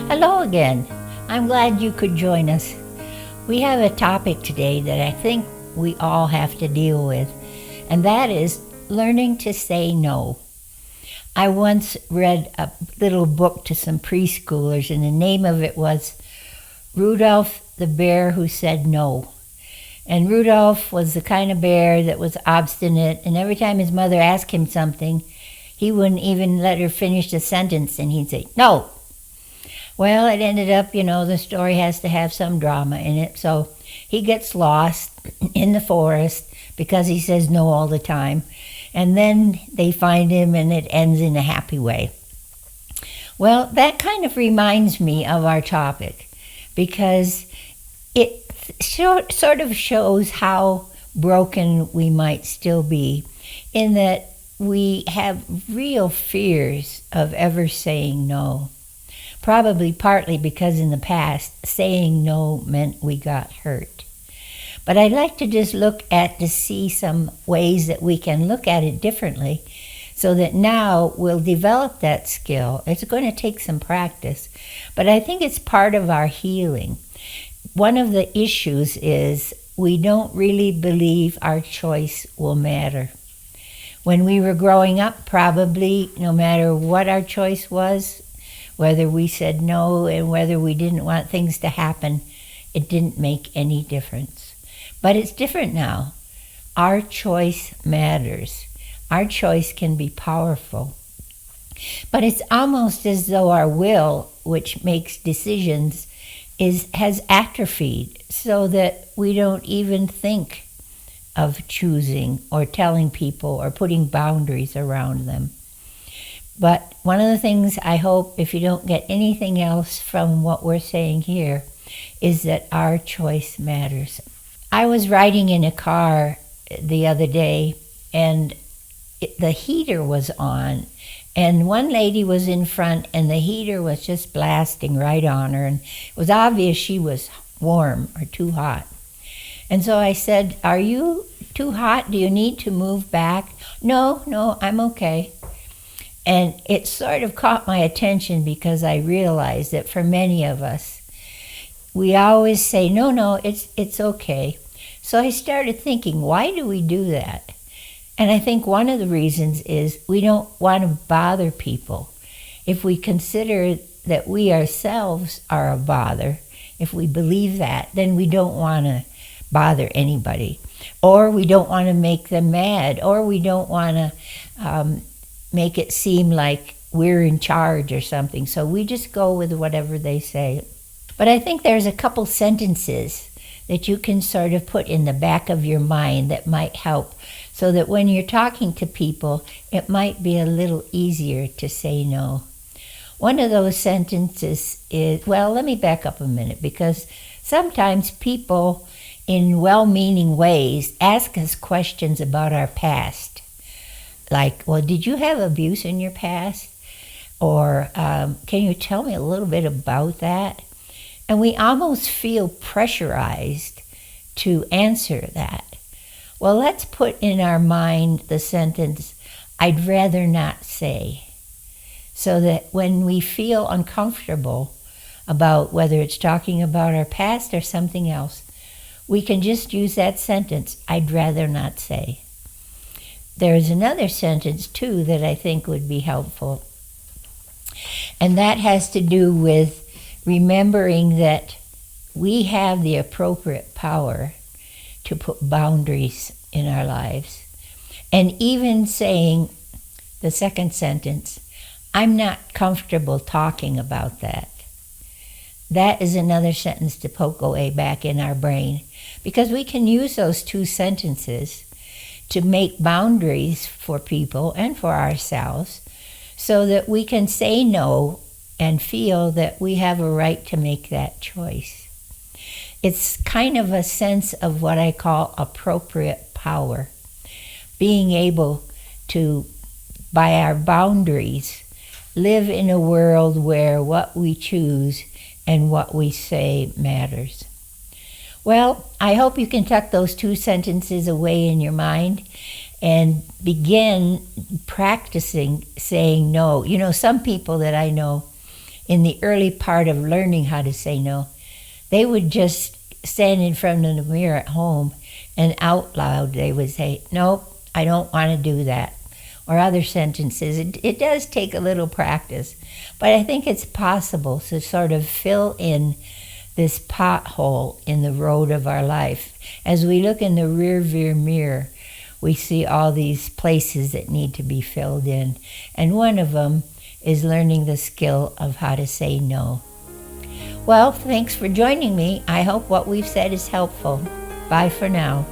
Hello again. I'm glad you could join us. We have a topic today that I think we all have to deal with, and that is learning to say no. I once read a little book to some preschoolers, and the name of it was Rudolph the Bear Who Said No. And Rudolph was the kind of bear that was obstinate, and every time his mother asked him something, he wouldn't even let her finish the sentence, and he'd say, "No." Well, it ended up, the story has to have some drama in it, so he gets lost in the forest because he says no all the time, and then they find him and it ends in a happy way. Well, that kind of reminds me of our topic because it sort of shows how broken we might still be, in that we have real fears of ever saying no. Probably partly because in the past, saying no meant we got hurt. But I'd like to just to see some ways that we can look at it differently so that now we'll develop that skill. It's going to take some practice, but I think it's part of our healing. One of the issues is we don't really believe our choice will matter. When we were growing up, probably no matter what our choice was, whether we said no and whether we didn't want things to happen, it didn't make any difference. But it's different now. Our choice matters. Our choice can be powerful. But it's almost as though our will, which makes decisions, has atrophied so that we don't even think of choosing or telling people or putting boundaries around them. But one of the things I hope, if you don't get anything else from what we're saying here, is that our choice matters. I was riding in a car the other day, and the heater was on, and one lady was in front, and the heater was just blasting right on her, and it was obvious she was warm or too hot. And so I said, "Are you too hot? Do you need to move back?" No, I'm okay." And it sort of caught my attention because I realized that for many of us, we always say, no, it's okay. So I started thinking, why do we do that? And I think one of the reasons is we don't want to bother people. If we consider that we ourselves are a bother, if we believe that, then we don't want to bother anybody. Or we don't want to make them mad, or we don't want to make it seem like we're in charge or something. So we just go with whatever they say. But I think there's a couple sentences that you can sort of put in the back of your mind that might help, so that when you're talking to people, it might be a little easier to say no. One of those sentences is, well, let me back up a minute, because sometimes people in well-meaning ways ask us questions about our past. Like, well, did you have abuse in your past? Or can you tell me a little bit about that? And we almost feel pressurized to answer that. Well, let's put in our mind the sentence, "I'd rather not say," so that when we feel uncomfortable about whether it's talking about our past or something else, we can just use that sentence, "I'd rather not say." There's another sentence, too, that I think would be helpful. And that has to do with remembering that we have the appropriate power to put boundaries in our lives. And even saying the second sentence, "I'm not comfortable talking about that." That is another sentence to poke away back in our brain, because we can use those two sentences to make boundaries for people and for ourselves so that we can say no and feel that we have a right to make that choice. It's kind of a sense of what I call appropriate power, being able to, by our boundaries, live in a world where what we choose and what we say matters. Well, I hope you can tuck those two sentences away in your mind and begin practicing saying no. Some people that I know in the early part of learning how to say no, they would just stand in front of the mirror at home and out loud they would say, "Nope, I don't want to do that." Or other sentences. It does take a little practice, but I think it's possible to sort of fill in this pothole in the road of our life. As we look in the rear view mirror, we see all these places that need to be filled in. And one of them is learning the skill of how to say no. Well, thanks for joining me. I hope what we've said is helpful. Bye for now.